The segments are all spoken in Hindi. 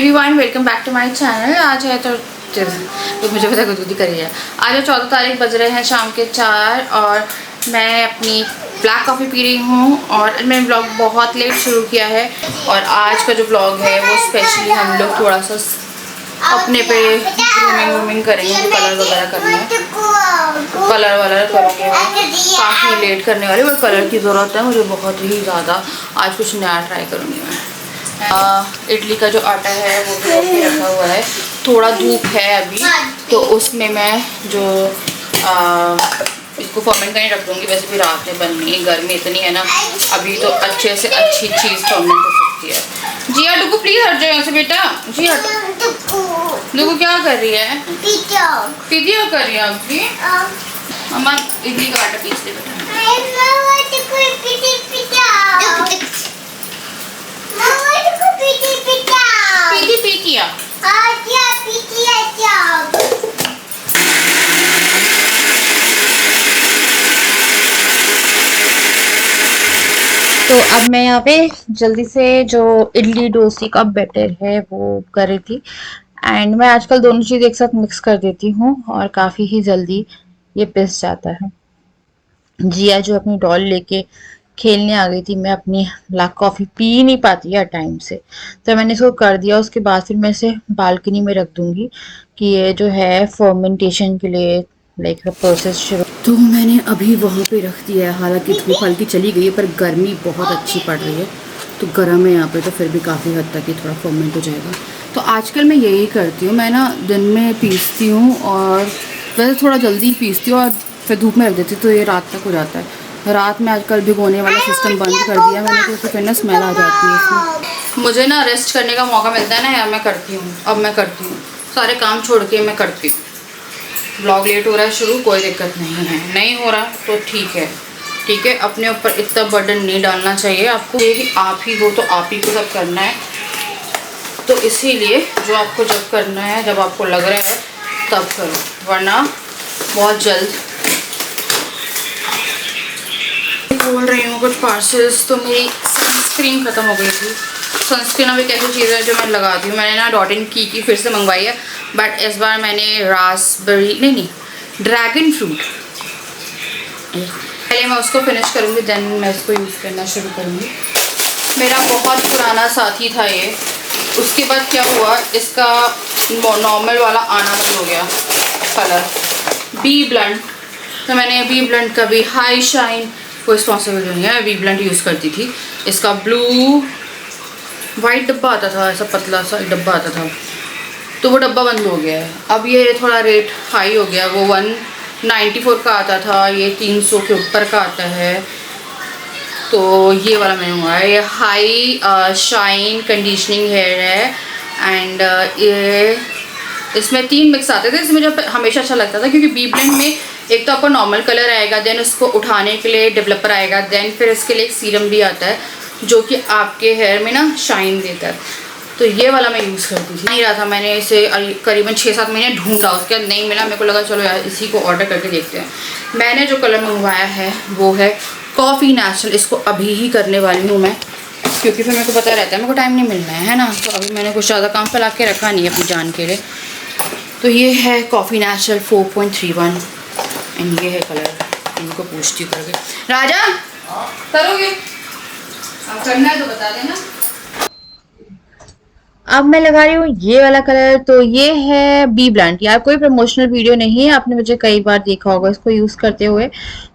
Everyone welcome back to my channel. आज है तो मुझे पता गुदगुदी करी है। आज है 14 तारीख, बज रहे हैं शाम के 4 और मैं अपनी ब्लैक कॉफ़ी पी रही हूँ। और मैंने ब्लॉग बहुत लेट शुरू किया है और आज का जो ब्लॉग है वो स्पेशली हम लोग थोड़ा सा अपने पे ग्रूमिंग करेंगे, कलर वगैरह करना है, कलर वगैरह करूँगी। काफ़ी लेट करने वाली और कलर की ज़रूरत है मुझे बहुत ही ज़्यादा। आज कुछ नया ट्राई करूँगी मैं। इडली का जो आटा है वो भी रखा हुआ है, थोड़ा धूप है अभी तो उसमें मैं जो इसको फर्मेंट करके रख दूँगी। वैसे भी रात में बननी है, गर्मी इतनी है ना, अभी तो अच्छे से अच्छी चीज़ फर्मेंट हो सकती है। जी हाँ डुगू प्लीज़ हट जाओ यहाँ से बेटा। जी हट। डुगू क्या कर रही है? पीजिए कर रही है आपकी मम्मा। इडली का आटा पीस दे बेटा। तो अब मैं यहाँ पे जल्दी से जो इडली डोसे का बैटर है वो कर रही थी। एंड मैं आजकल दोनों चीज़ एक साथ मिक्स कर देती हूँ और काफ़ी ही जल्दी ये पिस जाता है। जिया जो अपनी डॉल लेके खेलने आ गई थी, मैं अपनी ब्लैक कॉफ़ी पी नहीं पाती है टाइम से, तो मैंने इसको कर दिया। उसके बाद फिर मैं इसे बालकनी में रख दूंगी कि ये जो है फर्मेंटेशन के लिए लाइक प्रोसेस शुरू। तो मैंने अभी वहाँ पे रख दिया है। हालांकि धूप हल्की चली गई है पर गर्मी बहुत अच्छी पड़ रही है, तो गर्म है यहाँ पे, तो फिर भी काफ़ी हद तक ये थोड़ा फर्मेंट हो जाएगा। तो आजकल मैं यही करती हूँ, मैं ना दिन में पीसती हूँ और वैसे थोड़ा जल्दी पीसती हूँ और फिर धूप में रख देती हूँ तो ये रात तक हो जाता है। रात में आजकल भिगोने वाला सिस्टम बंद कर दिया मैंने, क्योंकि फिर ना स्मेल आ जाती है इसमें। मुझे ना रेस्ट करने का मौका मिलता है ना यार, मैं करती हूँ। अब मैं करती हूँ, सारे काम छोड़ के मैं करती हूँ। ब्लॉग लेट हो रहा है शुरू, कोई दिक्कत नहीं है, नहीं हो रहा तो ठीक है, ठीक है। अपने ऊपर इतना बर्डन नहीं डालना चाहिए आपको, ये कि आप ही हो तो आप ही को सब करना है। तो इसीलिए जो आपको जब करना है, जब आपको लग रहा है तब करो, वरना बहुत जल्द। बोल रही हूँ कुछ पार्सल्स, तो मेरी सनस्क्रीन ख़त्म हो गई थी। सनस्क्रीन अब एक ऐसी चीज़ है जो मैं लगाती हूँ। मैंने ना डॉट इन की फिर से मंगवाई है, बट इस बार मैंने रास्पबेरी नहीं ड्रैगन फ्रूट, पहले मैं उसको फिनिश करूँगी देन मैं इसको यूज़ करना शुरू करूँगी। मेरा बहुत पुराना साथी था ये, उसके बाद क्या हुआ, इसका नॉर्मल वाला आना बंद हो गया कलर, बी ब्लंट। तो मैंने बी ब्लंट का भी हाई शाइन, कोई स्पॉन्सिबल नहीं है, बी ब्लंट यूज़ करती थी। इसका ब्लू वाइट डब्बा आता था, ऐसा पतला सा डब्बा आता था, तो वो डब्बा बंद हो गया है। अब ये थोड़ा रेट हाई हो गया, वो 194 का आता था, ये 300 के ऊपर का आता है। तो ये वाला मैंने हुआ है, ये हाई शाइन कंडीशनिंग हेयर है। एंड ये इसमें 3 मिक्स आते थे। इसमें जो हमेशा अच्छा लगता था क्योंकि बी ब्लेंड में एक तो आपका नॉर्मल कलर आएगा, देन उसको उठाने के लिए डेवलपर आएगा, देन फिर इसके लिए एक सीरम भी आता है जो कि आपके हेयर में ना शाइन देता है। तो ये वाला मैं यूज़ करती थी, नहीं रहा था, मैंने इसे करीबन 6-7 महीने ढूंढा, उसके बाद नहीं मिला। मेरे को लगा चलो यार इसी को ऑर्डर करके देखते हैं। मैंने जो कलर मंगवाया है वो है कॉफ़ी नेचुरल। इसको अभी ही करने वाली हूँ मैं, क्योंकि फिर मेरे को पता रहता है मेरे को टाइम नहीं मिलना है ना। तो अभी मैंने कुछ ज़्यादा काम फैला के रखा नहीं है अपनी जान के लिए। तो ये है कॉफ़ी नेचुरल 4.31 एंड ये है कलर। इनको पूछती हूँ करके, राजा करोगे? अब करना है तो बता देना। अब मैं लगा रही हूँ ये वाला कलर, तो ये है बी ब्लंट। यार कोई प्रमोशनल वीडियो नहीं है, आपने मुझे कई बार देखा होगा इसको यूज करते हुए।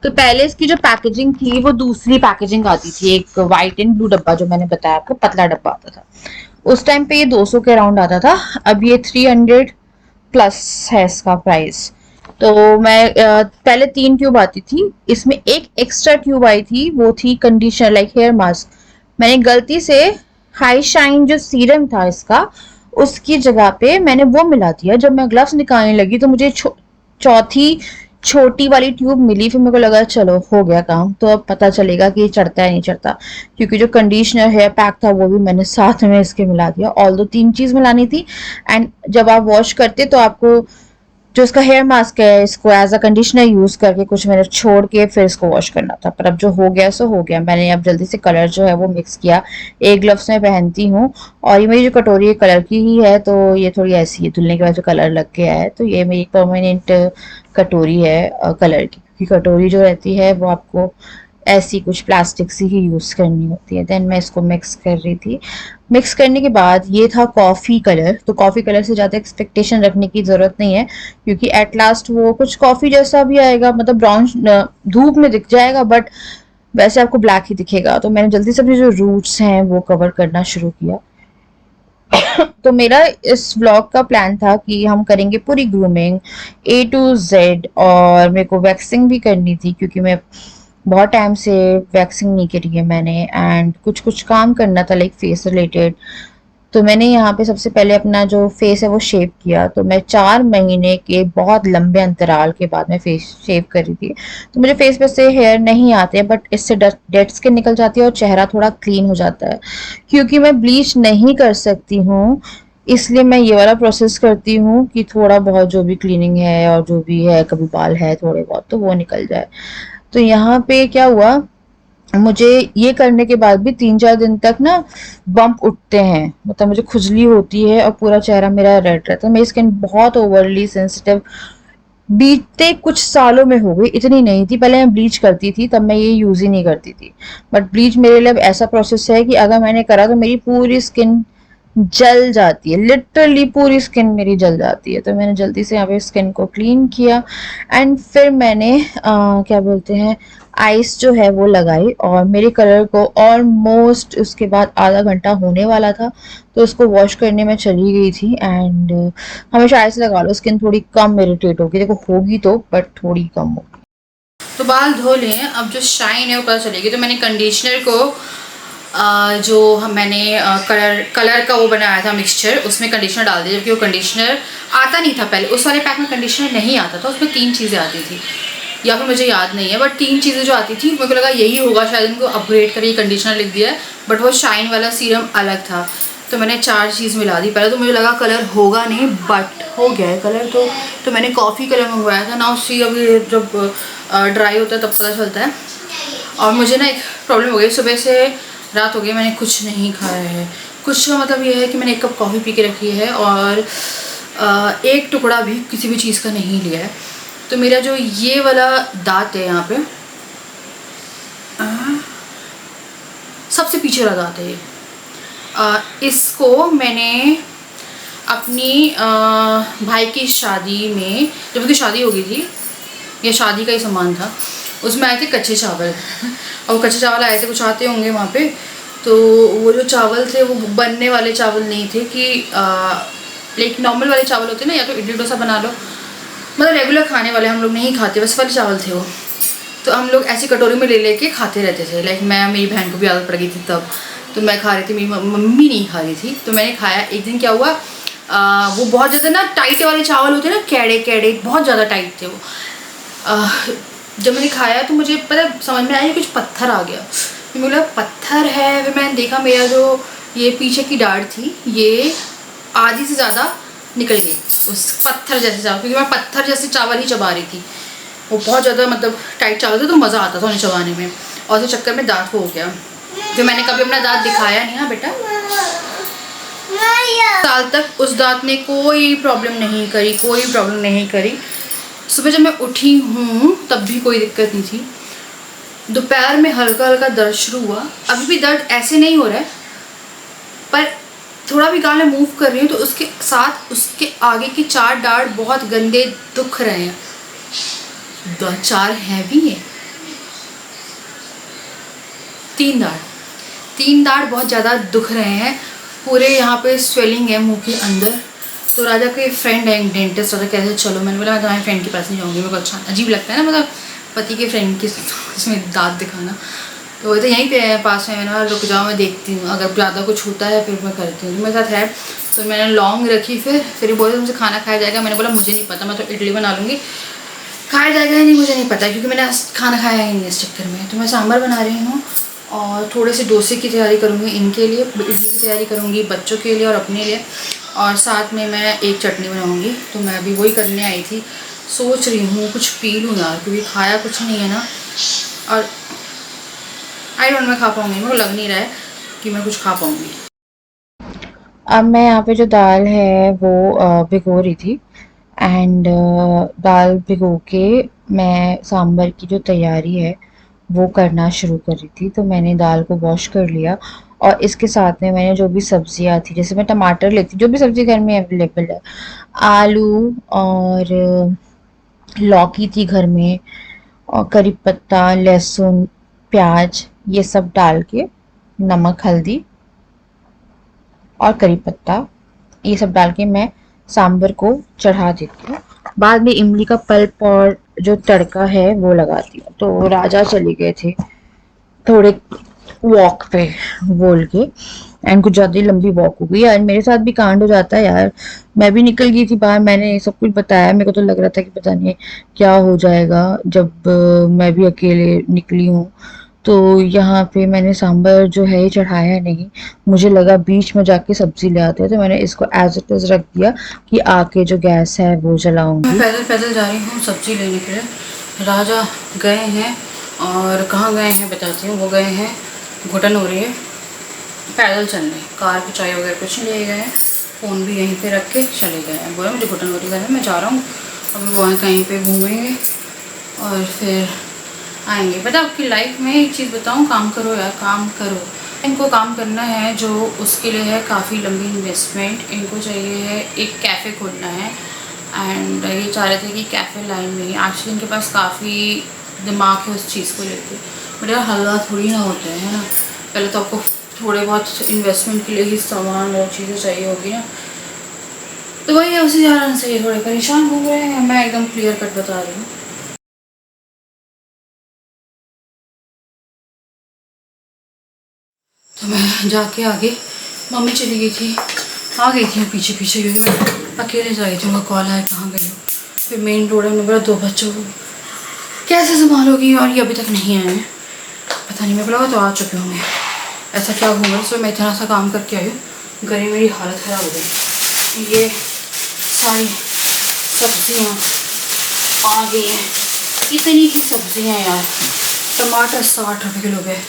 तो पहले इसकी जो पैकेजिंग थी वो दूसरी पैकेजिंग आती थी, एक वाइट एंड ब्लू डब्बा जो मैंने बताया आपको, पतला डब्बा आता था। उस टाइम पे ये 200 के अराउंड आता था, अब ये 300 प्लस है इसका प्राइस। तो मैं पहले 3 ट्यूब आती थी, इसमें एक एक्स्ट्रा ट्यूब आई थी, वो थी कंडीशनर लाइक हेयर मास्क। मैंने गलती से हाई शाइन जो सीरम था इसका, उसकी जगह पे मैंने वो मिला दिया। जब मैं ग्लव्स निकालने लगी तो मुझे चौथी छोटी वाली ट्यूब मिली। फिर मेरे को लगा चलो हो गया काम, तो अब पता चलेगा कि ये चढ़ता है नहीं चढ़ता, क्योंकि जो कंडीशनर हेयर पैक था वो भी मैंने साथ में इसके मिला दिया। ऑल दो 3 चीज मिलानी थी। एंड जब आप वॉश करते तो आपको जो इसका हेयर मास्क है इसको एज अ कंडीशनर यूज करके कुछ मिनट छोड़ के फिर इसको वॉश करना था, पर अब जो हो गया सो हो गया। मैंने अब जल्दी से कलर जो है वो मिक्स किया, एक ग्लव्स में पहनती हूँ। और ये मेरी जो कटोरी कलर की ही है, तो ये थोड़ी ऐसी है, धुलने के बाद जो कलर लग गया है। तो ये मेरी परमानेंट कटोरी है कलर की, क्योंकि कटोरी जो रहती है वो आपको ऐसी कुछ प्लास्टिक सी ही यूज करनी होती है। देन मैं इसको मिक्स कर रही थी। मिक्स करने के बाद ये था कॉफी कलर, तो कॉफी कलर से ज़्यादा एक्सपेक्टेशन रखने की ज़रूरत नहीं है, क्योंकि एट लास्ट वो कुछ कॉफी जैसा भी आएगा, मतलब ब्राउन धूप में दिख जाएगा, बट वैसे आपको ब्लैक ही दिखेगा। तो मैंने जल्दी से अपने जो रूट्स हैं वो कवर करना शुरू किया। तो मेरा इस व्लॉग का प्लान था कि हम करेंगे पूरी ग्रूमिंग A to Z, और मेरे को वैक्सिंग भी करनी थी, क्योंकि मैं बहुत टाइम से वैक्सिंग नहीं करी है मैंने, एंड कुछ कुछ काम करना था लाइक फेस रिलेटेड। तो मैंने यहाँ पे सबसे पहले अपना जो फेस है वो शेव किया। तो मैं 4 महीने के बहुत लंबे अंतराल के बाद मैं फेस शेव करी थी। तो मुझे फेस पे से हेयर नहीं आते, बट इससे डेड स्किन निकल जाती है और चेहरा थोड़ा क्लीन हो जाता है। क्योंकि मैं ब्लीच नहीं कर सकती हूँ, इसलिए मैं ये वाला प्रोसेस करती हूँ कि थोड़ा बहुत जो भी क्लीनिंग है और जो भी है, कभी बाल है थोड़े बहुत, तो वो निकल जाए। तो यहाँ पे क्या हुआ, मुझे ये करने के बाद भी 3-4 दिन तक ना बम्प उठते हैं, मतलब मुझे खुजली होती है और पूरा चेहरा मेरा रेड रहता है। मेरी स्किन बहुत ओवरली सेंसिटिव बीते कुछ सालों में हो गई, इतनी नहीं थी। पहले मैं ब्लीच करती थी, तब मैं ये यूज ही नहीं करती थी। बट ब्लीच मेरे लिए अब ऐसा प्रोसेस है कि अगर मैंने करा तो मेरी पूरी स्किन जल जाती है, लिटरली पूरी स्किन मेरी जल जाती है। तो मैंने जल्दी से यहाँ पे स्किन को क्लीन किया, एंड फिर मैंने क्या बोलते हैं, आइस जो है वो लगाई, और मेरे कलर को ऑलमोस्ट उसके बाद आधा घंटा होने वाला था, तो उसको वॉश करने में चली गई थी। एंड हमेशा आइस लगा लो, स्किन थोड़ी कम इरिटेट होगी, देखो होगी तो, बट थोड़ी कम होगी। तो बाल धो लिए, अब जो शाइन है वो पता चलेगी। तो मैंने कंडीशनर को जो मैंने कलर का वो बनाया था मिक्सचर, उसमें कंडीशनर डाल दिया, जबकि वो कंडीशनर आता नहीं था पहले। उस वाले पैक में कंडीशनर नहीं आता था, उसमें 3 चीज़ें आती थी, या फिर मुझे याद नहीं है, बट 3 चीज़ें जो आती थी मेरे को लगा यही होगा शायद, इनको अपग्रेड करके कंडीशनर लिख दिया है, बट वो शाइन वाला सीरम अलग था। तो मैंने 4 चीज़ मिला दी। पहले तो मुझे लगा कलर होगा नहीं, बट हो गया है कलर। तो मैंने कॉफ़ी कलर मंगवाया था ना, उससे अभी जब ड्राई होता है तब पता चलता है। और मुझे ना एक प्रॉब्लम हो गई, सुबह से रात हो गई मैंने कुछ नहीं खाया है। कुछ का मतलब ये है कि मैंने 1 कप कॉफ़ी पी के रखी है और 1 टुकड़ा भी किसी भी चीज़ का नहीं लिया है। तो मेरा जो ये वाला दांत है यहाँ पे, सबसे पीछे वाला दांत है ये, इसको मैंने अपनी भाई की शादी में, जब उसकी शादी हो गई थी, ये शादी का ही सामान था, उसमें आए थे कच्चे चावल और कच्चे चावल आए थे, कुछ आते होंगे वहाँ पे। तो वो जो चावल थे वो बनने वाले चावल नहीं थे, कि लाइक नॉर्मल वाले चावल होते ना, या तो इडली डोसा बना लो, मतलब रेगुलर खाने वाले हम लोग नहीं खाते, बस वाले चावल थे वो। तो हम लोग ऐसी कटोरी में ले लेके खाते रहते थे। लाइक मैं, मेरी बहन को भी आदत पड़ गई थी तब, तो मैं खा रही थी, मेरी मम्मी नहीं खा रही थी। तो मैंने खाया। एक दिन क्या हुआ, वो बहुत ज़्यादा ना टाइट वाले चावल होते हैं ना, कैड़े कैड़े, बहुत ज़्यादा टाइट थे वो। जब मैंने खाया तो मुझे पता समझ में आया कुछ पत्थर आ गया। मुझे लगा पत्थर है। फिर मैंने देखा मेरा जो ये पीछे की डाढ़ थी, ये आधी से ज़्यादा निकल गई उस पत्थर जैसे चावल, क्योंकि मैं पत्थर जैसे चावल ही चबा रही थी। वो बहुत ज़्यादा मतलब टाइट चावल था, तो मज़ा आता था उन्हें चबाने में, और इस चक्कर में दांत हो गया। फिर मैंने कभी अपना दांत दिखाया नहीं। हाँ बेटा, साल तक उस दांत ने कोई प्रॉब्लम नहीं करी, कोई प्रॉब्लम नहीं करी। सुबह जब मैं उठी हूँ तब भी कोई दिक्कत नहीं थी। दोपहर में हल्का हल्का दर्द शुरू हुआ, अभी भी दर्द ऐसे नहीं हो रहा है, पर थोड़ा भी गाल में मूव कर रही हूँ तो उसके साथ उसके आगे की 4 दाढ़ बहुत गंदे दुख रहे हैं। 4 हैं भी है, 3 दाढ़ बहुत ज़्यादा दुख रहे हैं। पूरे यहाँ पे स्वेलिंग है मुंह के अंदर। तो राजा के फ्रेंड है डेंटिस्ट, राजा कहते हैं चलो। मैंने बोला मैं तुम्हारे फ्रेंड के पास नहीं जाऊँगी, मेरे को अच्छा अजीब लगता है ना, मतलब पति के फ्रेंड के इसमें दांत दिखाना। तो वो तो यहीं पे है पास में। मैंने कहा रुक जाओ मैं देखती हूँ, अगर ज़्यादा कुछ होता है फिर मैं करती हूँ। तो मेरे साथ है, तो मैंने लौंग रखी। फिर बोले तुमसे खाना खाया जाएगा। मैंने बोला मुझे नहीं पता, मैं तो इडली बना लूँगी, खाया जाएगा या नहीं मुझे नहीं पता, क्योंकि मैंने खाना खाया ही नहीं इस चक्कर में। तो मैं सांभर बना रही हूँ और थोड़े से डोसे की तैयारी करूँगी इनके लिए, इडली की तैयारी करूँगी बच्चों के लिए और अपने लिए। और साथ में मैं एक चटनी बनाऊंगी, तो मैं अभी वही करने आई थी। सोच रही हूँ कुछ पी लूँ यार, क्योंकि खाया कुछ नहीं है ना, और आई डोंट मैं खा पाऊँगी, मेरे को लग नहीं रहा है कि मैं कुछ खा पाऊँगी। अब मैं यहाँ पे जो दाल है वो भिगो रही थी एंड दाल भिगो के मैं सांभर की जो तैयारी है वो करना शुरू कर रही थी। तो मैंने दाल को वॉश कर लिया और इसके साथ में मैंने जो भी सब्जियां थी, जैसे मैं टमाटर लेती, जो भी सब्जी घर में अवेलेबल है, आलू और लौकी थी घर में, और करी पत्ता, लहसुन, प्याज, ये सब डाल के, नमक, हल्दी और करी पत्ता, ये सब डाल के मैं सांभर को चढ़ा देती हूँ। बाद में इमली का पल्प और जो तड़का है वो लगाती हूँ। तो राजा चले गए थे थोड़े वॉक पे बोल के, एंड कुछ ज़्यादा ही लंबी वॉक हो गई यार, मेरे साथ भी कांड हो जाता है यार। मैं भी निकल गई थी बाहर, मैंने सब कुछ बताया, मेरे को तो लग रहा था कि पता नहीं क्या हो जाएगा जब मैं भी अकेले निकली हूँ। तो यहाँ पे मैंने सांभर जो है ये चढ़ाया नहीं, मुझे लगा बीच में जाके सब्जी ले आते हैं, तो मैंने इसको एज इट इज रख दिया कि आके जो गैस है वो मैं जलाऊंगी। पैदल पैदल जा रही हूँ सब्जी लेने के लिए। राजा गए हैं, और कहाँ गए हैं बताती हूँ। वो गए हैं, घुटन हो रही है, पैदल चलने, कार की चाय वगैरह कुछ नहीं ले गए हैं, फ़ोन भी यहीं पे रख के चले गए हैं। बोला मुझे घुटन हो रही है, मैं जा रहा हूँ। अभी वो कहीं पे घूमेंगे और फिर आएंगे। पता आपकी लाइफ में एक चीज़ बताऊँ, काम करो यार, काम करो। इनको काम करना है जो उसके लिए है काफ़ी लंबी इन्वेस्टमेंट। इनको चाहिए है एक कैफ़े खोलना है, एंड ये चाह रहे थे कि कैफ़े लाइन में ही। एक्चुअली इनके पास काफ़ी दिमाग है उस चीज़ को लेकर, बट यार हल्ला थोड़ी ना होते हैं, है ना। पहले तो आपको थोड़े बहुत इन्वेस्टमेंट के लिए ही सामान और चीज़ें चाहिए होगी ना, तो वही है, उसी कारण से ये थोड़े परेशान हो गए हैं। मैं एकदम क्लियर कट बता रही हूँ। तो मैं जाके आगे, मम्मी चली गई थी, आ गई थी पीछे पीछे, क्योंकि मैं अकेले जा रही थी। उनका कॉल आया कहाँ गई हो, फिर मेन रोड है, मैंने बोला 2 बच्चों को कैसे संभालोगी, और ये अभी तक नहीं आए हैं। पता नहीं, मेरे को लगा तो आ चुके होंगे, ऐसा क्या घूम रहा। सो मैं इतना सा काम करके आई हूँ, गरी मेरी हालत ख़राब हो गई। ये सारी सब्जियाँ आ गई हैं, इतनी की सब्जियाँ यार, टमाटर 60 रुपये किलो गए,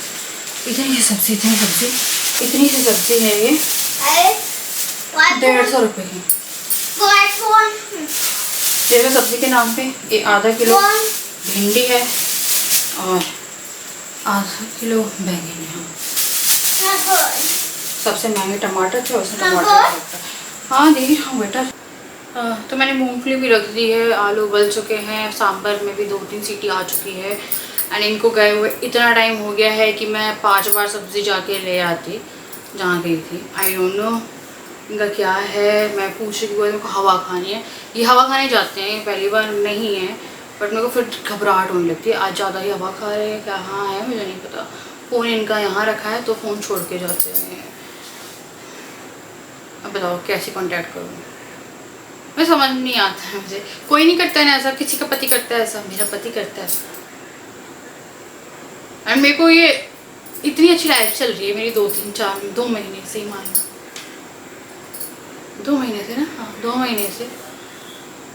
इतनी सी सब्जी, इतनी सी सब्जी है ये 150 रुपये की। जैसे सब्जी के नाम पे ये आधा किलो भिंडी है और आधा किलो बैंगन है। सबसे महंगे टमाटर थे, उसमें टमाटर, हाँ दीदी, हाँ बेटा। तो मैंने मूंगफली भी रख दी है, आलू उबल चुके हैं, सांभर में भी 2-3 सीटी आ चुकी है। एंड इनको गए हुए इतना टाइम हो गया है कि मैं 5 बार सब्ज़ी जाके ले आती जहाँ गई थी। आई डोंट नो इनका क्या है। मैं पूछ रही हूँ, इनको हवा खानी है, ये हवा खाने जाते हैं, पहली बार नहीं है, बट मेरे को फिर घबराहट होने लगती है। आज ज़्यादा ही हवा खा रहे हैं, कहाँ है मुझे नहीं पता। फ़ोन इनका यहाँ रखा है, तो फ़ोन छोड़ के जाते हैं। अब बताओ कैसे कॉन्टैक्ट करूँ, मैं समझ नहीं आता है मुझे। कोई नहीं करता है ना ऐसा, किसी का पति करता है ऐसा, मेरा पति करता है ऐसा। एंड मेरे को ये इतनी अच्छी लाइफ चल रही है मेरी, 2 महीने से ही मान लो, 2 महीने से ना, हाँ 2 महीने से,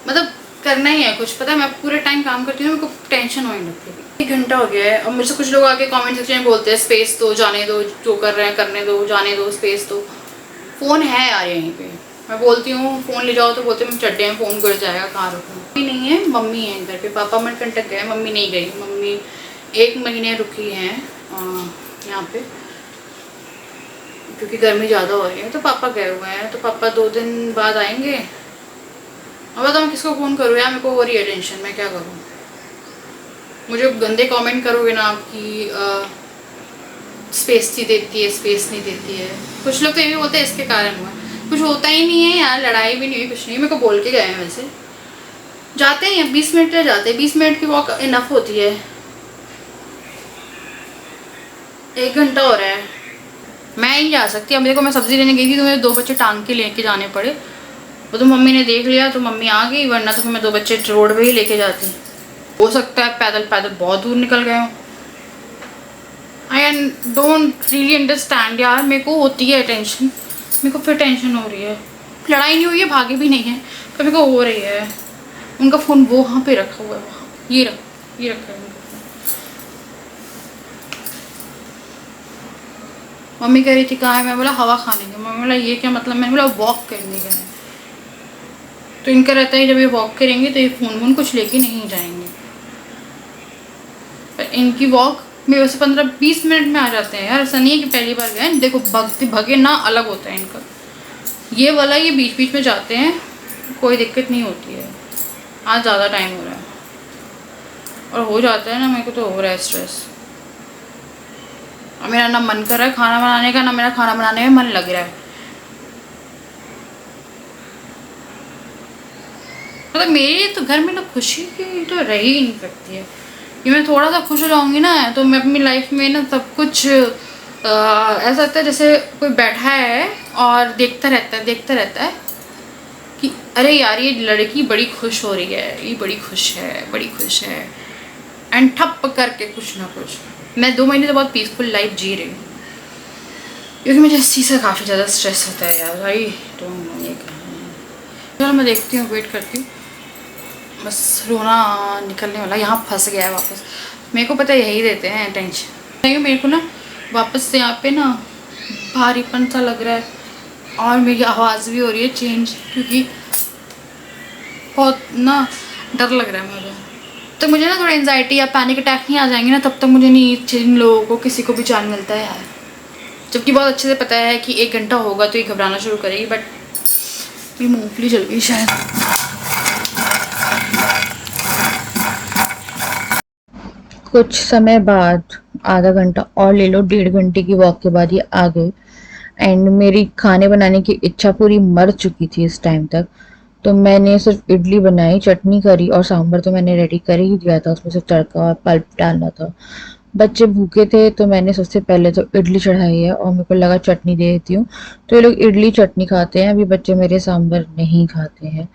मतलब करना ही है कुछ। पता है मैं पूरे टाइम काम करती हूँ, मेरे को टेंशन होने लगती है। 1 घंटा हो गया है, अब मुझसे कुछ लोग आके कमेंट सेक्शन में बोलते हैं स्पेस दो, जाने दो, जो कर रहे हैं करने दो, जाने दो, स्पेस दो। फ़ोन है यार यहीं पे, मैं बोलती हूँ फ़ोन ले जाओ तो बोलते हैं चड्डे हैं, फ़ोन गिर जाएगा, कहाँ रखूँ। मम्मी नहीं है, मम्मी है घर पे, पापा मणिकंटक गए, मम्मी नहीं गई। मम्मी 1 महीने रुकी हैं यहाँ पे, क्योंकि गर्मी ज़्यादा हो रही है, तो पापा गए हुए हैं। तो पापा 2 दिन बाद आएंगे। अब बताओ मैं किसको फ़ोन करूँ यार, मेरे को हो रही है टेंशन, मैं क्या करूँ। मुझे गंदे कमेंट करोगे ना कि स्पेस नहीं देती है, स्पेस नहीं देती है। कुछ लोग तो ये भी बोलते हैं इसके कारण हुआ, कुछ होता ही नहीं है यार, लड़ाई भी नहीं हुई, कुछ नहीं। मेरे को बोल के गए हैं, वैसे जाते हैं 20 मिनट ले जाते हैं, 20 मिनट की वॉक इनफ होती है। 1 घंटा हो रहा है, मैं नहीं जा सकती। अब देखो मैं सब्ज़ी लेने गई थी तो मेरे 2 बच्चे टांग के लेके जाने पड़े, वो तो मम्मी ने देख लिया तो मम्मी आ गई, वरना तो फिर मैं 2 बच्चे रोड पे ही लेके जाती। हो सकता है पैदल पैदल बहुत दूर निकल गए हूँ। आई डोंट रियली अंडरस्टैंड यार, मेरे को होती है टेंशन, मेरे को फिर टेंशन हो रही है। लड़ाई नहीं हुई है, भागे भी नहीं है, कभी को हो रही है। उनका फ़ोन वो वहाँ पे रखा हुआ है, वहाँ ये रखा है उनका फ़ोन। मम्मी कह रही थी कहाँ है, मैं बोला हवा खाने के। मम्मी बोला ये क्या मतलब, मैंने बोला वॉक करने का है। तो इनका रहता है जब ये वॉक करेंगे तो ये फ़ोन वोन कुछ लेके नहीं जाएंगे। पर इनकी वॉक में वैसे 15-20 मिनट में आ जाते हैं यार, ऐसा नहीं है कि पहली बार गए। देखो भगते भगे ना अलग होता है इनका, ये वाला ये बीच बीच में जाते हैं, कोई दिक्कत नहीं होती है। आज ज़्यादा टाइम हो रहा है और हो जाता है ना, मेरे को तो हो रहा है स्ट्रेस। और मेरा ना मन कर रहा है खाना बनाने का, ना मेरा खाना बनाने में मन लग रहा है। मतलब मेरे तो घर में ना खुशी की तो रह ही नहीं सकती है कि मैं थोड़ा सा खुश हो जाऊंगी ना तो मैं अपनी लाइफ में ना सब कुछ ऐसा लगता है जैसे कोई बैठा है और देखता रहता है कि अरे यार ये लड़की बड़ी खुश हो रही है, ये बड़ी खुश है एंड ठप करके कुछ ना कुछ। मैं 2 महीने से बहुत पीसफुल लाइफ जी रही हूँ क्योंकि मुझे इस चीज़ का काफ़ी ज़्यादा स्ट्रेस होता है यार। भाई तो ये चलो मैं देखती हूँ, वेट करती हूँ। बस रोना निकलने वाला, यहाँ फंस गया है वापस। मेरे को पता है यही देते हैं टेंशन। नहीं मेरे को ना वापस से यहाँ पे ना भारीपन सा लग रहा है और मेरी आवाज़ भी हो रही है चेंज, क्योंकि बहुत ना डर लग रहा है मुझे। तो मुझे ना थोड़ा एंजाइटी या पैनिक अटैक नहीं आ जाएंगे ना तब तक मुझे नहीं जिन लोगों को किसी को भी जान मिलता है यार। जबकि बहुत अच्छे से पता है कि 1 घंटा होगा तो ये घबराना शुरू करेगी, बट मेरी मूंगफली जल गई शायद। कुछ समय बाद, आधा घंटा और ले लो, 1.5 घंटे की वॉक के बाद ये आ गए एंड मेरी खाने बनाने की इच्छा पूरी मर चुकी थी इस टाइम तक। तो मैंने सिर्फ इडली बनाई, चटनी करी और सांभर तो मैंने रेडी कर ही दिया था, उसमें सिर्फ तड़का और पल्प डालना था। बच्चे भूखे थे तो मैंने सबसे पहले तो इडली चढ़ाई है और मेरे को लगा चटनी दे देती हूँ। तो ये लोग इडली चटनी खाते हैं, अभी बच्चे मेरे सांभर नहीं खाते हैं।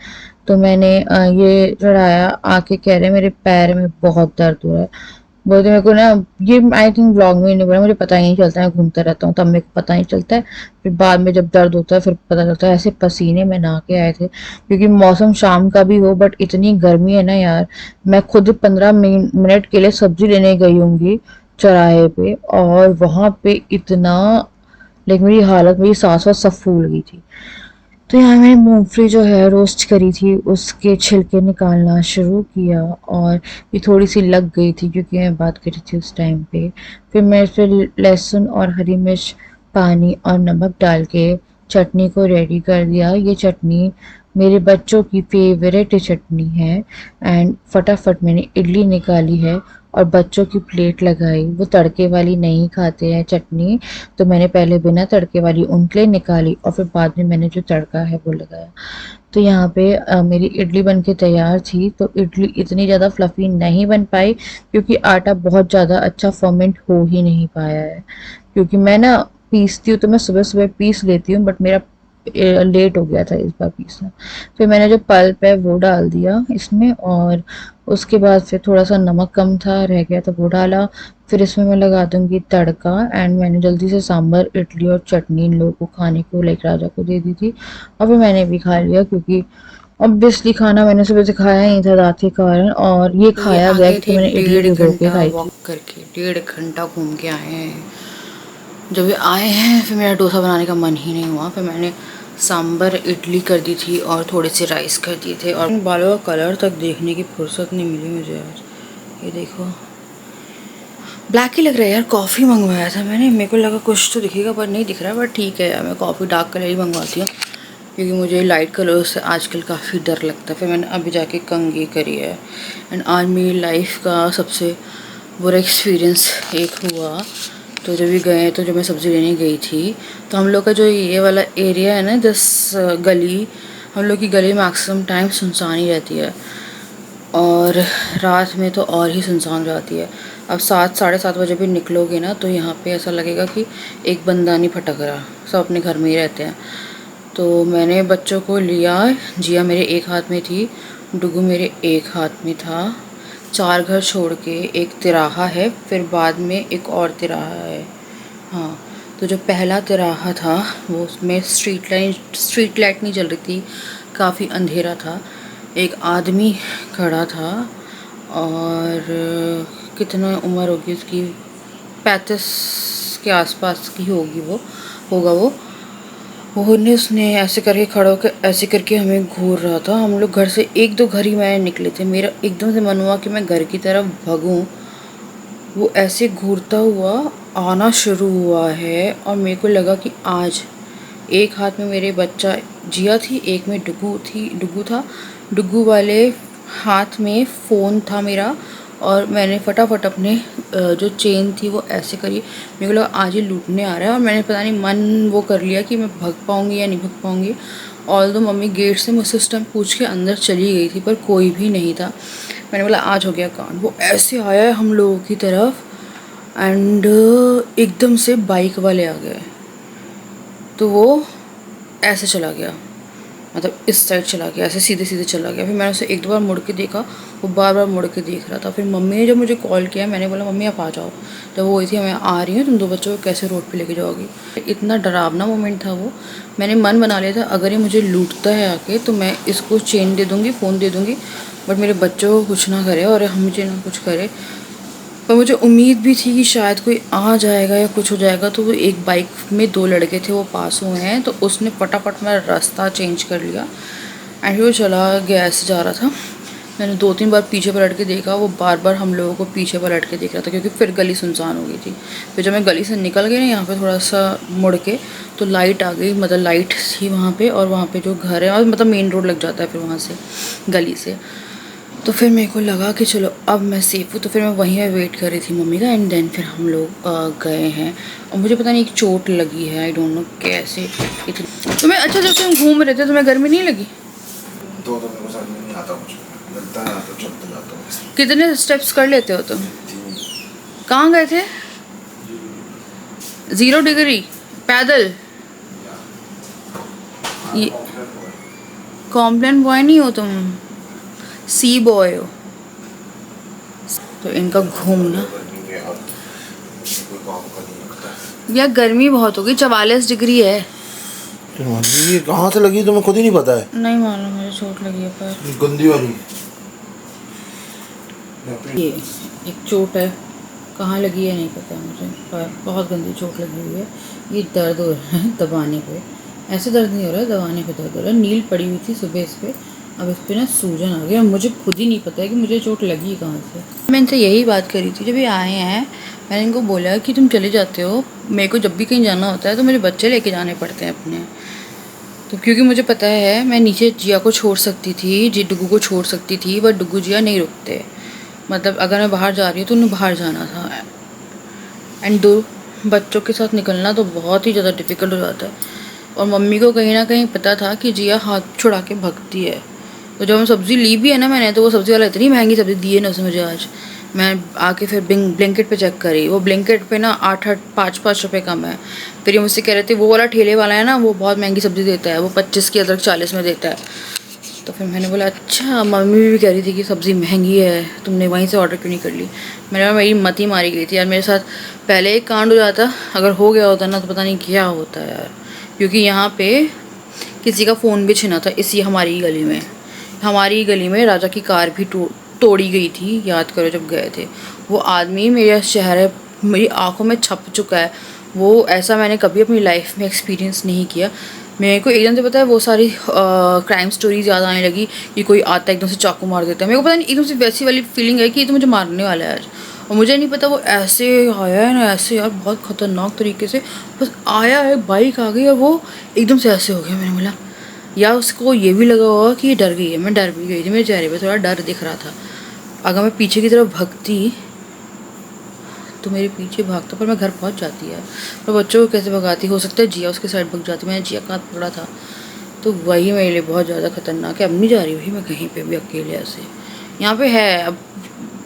तो मैंने ये चढ़ाया, आके कह रहे मेरे पैर में बहुत दर्द हो रहा है। बोलते मेरे को ना, ये आई थिंक व्लॉग में नहीं बोला, मुझे पता ही नहीं चलता है, घूमता रहता हूँ तब मेरे को पता नहीं चलता है। फिर बाद में जब दर्द होता है फिर पता चलता है। ऐसे पसीने में नहा के आए थे क्योंकि मौसम शाम का भी हो बट इतनी गर्मी है ना यार। मैं खुद 15 मिनट के लिए सब्जी लेने गई होंगी चौराहे पे और वहां पे इतना, लाइक मेरी हालत, मेरी सांस वास सब फूल गई थी। तो यहाँ मैंने मूंगफली जो है रोस्ट करी थी उसके छिलके निकालना शुरू किया और ये थोड़ी सी लग गई थी क्योंकि मैं बात करी थी उस टाइम पे। फिर मैं इस पर लहसुन और हरी मिर्च, पानी और नमक डाल के चटनी को रेडी कर दिया। ये चटनी मेरे बच्चों की फेवरेट चटनी है एंड फटाफट मैंने इडली निकाली है और बच्चों की प्लेट लगाई। वो तड़के वाली नहीं खाते हैं चटनी, तो मैंने पहले बिना तड़के वाली उनके लिए निकाली और फिर बाद में मैंने जो तड़का है वो लगाया। तो यहाँ पे मेरी इडली बन के तैयार थी। तो इडली इतनी ज़्यादा फ्लफ़ी नहीं बन पाई क्योंकि आटा बहुत ज़्यादा अच्छा फर्मेंट हो ही नहीं पाया है। क्योंकि मैं ना पीसती हूँ तो मैं सुबह सुबह पीस लेती हूँ बट मेरा लेट हो गया था इस बार पीसना। फिर मैंने जो पल्प है वो डाल दिया इसमें और उसके बाद फिर थोड़ा सा नमक कम था रह गया तो वो डाला। फिर इसमें मैं लगा दूंगी तड़का एंड मैंने जल्दी से सांभर, इडली और चटनी इन लोगों को खाने को, लाइक राजा को दे दी थी और फिर मैंने भी खा लिया क्योंकि ऑब्वियसली खाना मैंने सुबह से खाया ही था रात के कारण और ये तो ये खाया आ गया गए क्योंकि थे मैंने इडली 1.5 भिगो के घंटा खाई थी। वॉक करके, 1.5 घंटा घूम के आए हैं। जब ये आए हैं फिर मेरा डोसा बनाने का मन ही नहीं हुआ। फिर मैंने सांभर, इडली कर दी थी और थोड़े से राइस कर दिए थे और बालों का कलर तक देखने की फुर्सत नहीं मिली मुझे यार। ये देखो ब्लैक ही लग रहा है यार। कॉफ़ी मंगवाया था मैंने, मेरे को लगा कुछ तो दिखेगा पर नहीं दिख रहा है। बट ठीक है यार, मैं कॉफ़ी डार्क कलर ही मंगवाती हूँ क्योंकि मुझे लाइट कलर से आजकल काफ़ी डर लगता है। फिर मैंने अभी जाके कंघी करी है एंड आज मेरी लाइफ का सबसे बुरा एक्सपीरियंस एक हुआ। तो जब भी गए तो जब मैं सब्ज़ी लेने गई थी तो हम लोग का जो ये वाला एरिया है ना, जिस गली, हम लोग की गली मैक्सिमम टाइम सुनसान ही रहती है और रात में तो और ही सुनसान रहती है। अब 7-7:30 बजे भी निकलोगे ना तो यहाँ पे ऐसा लगेगा कि एक बंदा नहीं भटक रहा, सब अपने घर में ही रहते हैं। तो मैंने बच्चों को लिया, जिया मेरे एक हाथ में थी, डुगू मेरे एक हाथ में था। 4 घर छोड़ के एक तिराहा है, फिर बाद में एक और तिराहा है। हाँ, तो जो पहला तिराहा था वो उसमें स्ट्रीट लाइट नहीं जल रही थी, काफ़ी अंधेरा था। एक आदमी खड़ा था और कितना उम्र होगी उसकी, 35 के आसपास की होगी वो ने उसने ऐसे करके खड़ा होकर ऐसे करके हमें घूर रहा था। हम लोग घर से 1-2 घर ही मैंने निकले थे, मेरा एकदम से मन हुआ कि मैं घर की तरफ भागूं। वो ऐसे घूरता हुआ आना शुरू हुआ है और मेरे को लगा कि आज एक हाथ में मेरे बच्चा जिया थी, एक में डुगू था। डुगू वाले हाथ में फ़ोन था मेरा और मैंने फटाफट अपने जो चेन थी वो ऐसे करी। मेरे को लगा आज ही लूटने आ रहा है और मैंने पता नहीं मन वो कर लिया कि मैं भाग पाऊँगी या नहीं भाग पाऊँगी। ऑल्दो मम्मी गेट से मुझसे उस टाइम पूछ के अंदर चली गई थी पर कोई भी नहीं था। मैंने बोला आज हो गया कांड। वो ऐसे आया है हम लोगों की तरफ एंड एकदम से बाइक वाले आ गए, तो वो ऐसे चला गया, मतलब इस साइड चला गया, ऐसे सीधे सीधे चला गया। फिर मैंने उसे 1-2 बार मुड़ के देखा, वो बार बार मुड़ के देख रहा था। फिर मम्मी ने जब मुझे कॉल किया, मैंने बोला मम्मी आप आ जाओ। जब वो वही थी मैं आ रही हूँ, तुम 2 बच्चों को कैसे रोड पे लेके जाओगी। इतना डरावना मोमेंट था वो। मैंने मन बना लिया था अगर ये मुझे लूटता है आके तो मैं इसको चेन दे दूँगी, फ़ोन दे दूँगी, बट मेरे बच्चों को कुछ ना करे और हम मुझे ना कुछ करे। पर मुझे उम्मीद भी थी कि शायद कोई आ जाएगा या कुछ हो जाएगा। तो वो एक बाइक में 2 लड़के थे, वो पास हुए हैं, तो उसने फटाफट मेरा रास्ता चेंज कर लिया एंड वो चला गया, ऐसे जा रहा था। मैंने 2-3 बार पीछे पलट के देखा, वो बार बार हम लोगों को पीछे पलट के देख रहा था क्योंकि फिर गली सुनसान हो गई थी। फिर जब मैं गली से निकल गई ना यहाँ पे थोड़ा सा मुड़ के, तो लाइट आ गई, मतलब लाइट थी वहाँ पे और वहाँ पे जो घर है और मतलब मेन रोड लग जाता है फिर वहाँ से गली से। तो फिर मेरे को लगा कि चलो अब मैं सेफ़ हूँ, तो फिर मैं वहीं पे वेट कर रही थी मम्मी का एंड देन फिर हम लोग गए हैं। और मुझे पता नहीं एक चोट लगी है, आई डोंट नो कैसे इतनी। तुम्हें अच्छा जब तुम घूम रहे थे तुम्हें गर्मी नहीं लगी? तो मेरे को समझ में नहीं आता, कुछ लगता है तो चलते जाता हूँ। कितने स्टेप्स कर लेते हो तुम? कहाँ गए थे? 0 डिग्री पैदल? ये कॉम्प्लेन बॉय नहीं हो तुम, सी बॉय हो। तो इनका घूमना यार, गर्मी बहुत होगी, 44 डिग्री है। ये कहाँ से लगी तुम्हें खुद ही नहीं पता है? नहीं मालूम, मुझे चोट लगी है पर गंदी वाली। ये एक चोट है, कहाँ लगी है नहीं पता मुझे, पर बहुत गंदी चोट लगी हुई है। ये दर्द हो रहा है दबाने पे, ऐसे दर्द नहीं हो रहा है, दबाने पे दर्द हो रहा है। नील पड़ी हुई थी सुबह इस पर, अब इस पर ना सूजन आ गया और मुझे खुद ही नहीं पता है कि मुझे चोट लगी कहाँ से। मैं इनसे यही बात करी थी जब ये आए हैं, मैंने इनको बोला कि तुम चले जाते हो, मेरे को जब भी कहीं जाना होता है तो मुझे बच्चे लेके जाने पड़ते हैं अपने। तो क्योंकि मुझे पता है मैं नीचे जिया को छोड़ सकती थी, जी डुगू को छोड़ सकती थी, बट डुगू जिया नहीं रुकते। मतलब अगर मैं बाहर जा रही हूँ तो उन्हें बाहर जाना था एंड 2 बच्चों के साथ निकलना तो बहुत ही ज़्यादा डिफ़िकल्ट हो जाता है। और मम्मी को कहीं ना कहीं पता था कि जिया हाथ छुड़ा के भगती है। तो जब हम सब्ज़ी ली भी है ना मैंने, तो वो सब्ज़ी वाला इतनी महंगी सब्ज़ी दी है ना उसने मुझे आज। मैं आके फिर ब्लिंकिट पे चेक करी, वो ब्लिंकिट पे ना 8-8 5-5 रुपये कम है। फिर ये मुझसे कह रहे थे वो वाला ठेले वाला है ना, वो बहुत महंगी सब्ज़ी देता है, वो 25 की अदरक 40 में देता है। तो फिर मैंने बोला अच्छा, मम्मी भी कह रही थी कि सब्ज़ी महंगी है, तुमने वहीं से ऑर्डर क्यों नहीं कर ली। मैंने मेरी मत ही मारी गई थी यार, मेरे साथ पहले एक कांड हो जाता, अगर हो गया होता ना तो पता नहीं क्या होता यार। क्योंकि यहाँ पे किसी का फ़ोन भी छिना था इसी हमारी गली में राजा की कार भी तोड़ी गई थी, याद करो जब गए थे। वो आदमी मेरा चेहरे मेरी आंखों में छप चुका है, वो ऐसा मैंने कभी अपनी लाइफ में एक्सपीरियंस नहीं किया। मेरे को एकदम से पता है वो सारी क्राइम स्टोरीज याद आने लगी कि कोई आता है एकदम से चाकू मार देता है। मेरे को पता नहीं एकदम से वैसी वाली फीलिंग है कि ये तो मुझे मारने वाला है आज। और मुझे नहीं पता वो ऐसे आया है ना, ऐसे यार बहुत ख़तरनाक तरीके से बस आया है, बाइक आ गई और वो एकदम से ऐसे हो गया। मैंने बोला या उसको ये भी लगा होगा कि ये डर गई है। मैं डर भी गई थी, मेरे चेहरे पे थोड़ा डर दिख रहा था। अगर मैं पीछे की तरफ भागती तो मेरे पीछे भागता पर मैं घर पहुंच जाती है। पर बच्चों को कैसे भगाती, हो सकता है जिया उसके साइड भाग जाती। मैंने जिया का हाथ पकड़ा था, तो वही मेरे लिए बहुत ज़्यादा खतरनाक है। अब नहीं जा रही भाई मैं कहीं पे भी अकेले ऐसे। यहाँ पे है अब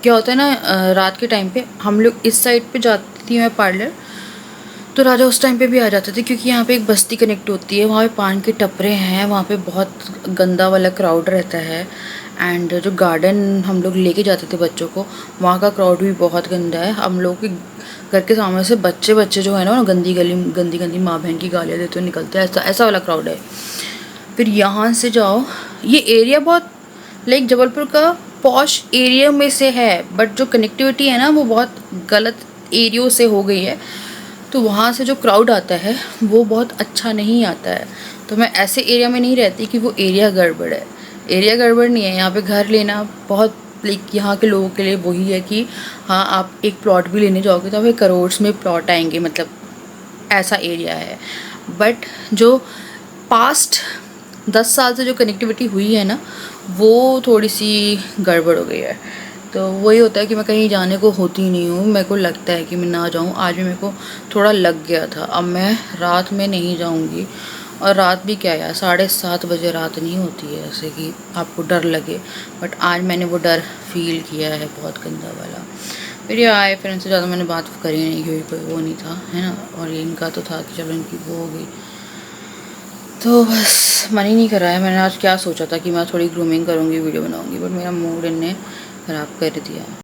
क्या होता है ना, रात के टाइम पे हम लोग इस साइड पे जाती थी मैं पार्लर, तो राजा उस टाइम पे भी आ जाते थे क्योंकि यहाँ पे एक बस्ती कनेक्ट होती है, वहाँ पे पान के टपरे हैं, वहाँ पे बहुत गंदा वाला क्राउड रहता है। एंड जो गार्डन हम लोग लेके जाते थे बच्चों को, वहाँ का क्राउड भी बहुत गंदा है। हम लोग के घर के सामने से बच्चे जो है ना गंदी गंदी माँ बहन की गालियाँ देते हुए निकलते हैं, ऐसा वाला क्राउड है। फिर यहाँ से जाओ, ये एरिया बहुत लाइक जबलपुर का पॉश एरिया में से है, बट जो कनेक्टिविटी है ना वो बहुत गलत एरियो से हो गई है, तो वहाँ से जो क्राउड आता है वो बहुत अच्छा नहीं आता है। तो मैं ऐसे एरिया में नहीं रहती कि वो एरिया गड़बड़ है। एरिया गड़बड़ नहीं है, यहाँ पे घर लेना बहुत लाइक यहाँ के लोगों के लिए वही है कि हाँ आप एक प्लॉट भी लेने जाओगे तो आपके करोड़ में प्लॉट आएंगे, मतलब ऐसा एरिया है। बट जो पास्ट 10 साल से जो कनेक्टिविटी हुई है ना वो थोड़ी सी गड़बड़ हो गई है। तो वही होता है कि मैं कहीं जाने को होती नहीं हूँ, मेरे को लगता है कि मैं ना जाऊँ। आज भी मेरे को थोड़ा लग गया था, अब मैं रात में नहीं जाऊँगी। और रात भी क्या यार, 7:30 बजे रात नहीं होती है ऐसे कि आपको डर लगे, बट आज मैंने वो डर फील किया है बहुत गंदा वाला। फिर ये आए, फिर इनसे ज़्यादा मैंने बात करी नहीं क्योंकि कोई वो नहीं था, है ना। और ये इनका तो था कि चलो इनकी वो हो गई, तो बस मन ही नहीं कर रहा है। मैंने आज क्या सोचा था कि मैं थोड़ी ग्रूमिंग करूँगी, वीडियो बनाऊँगी, बट मेरा मूड इनने ख़राब कर दिया।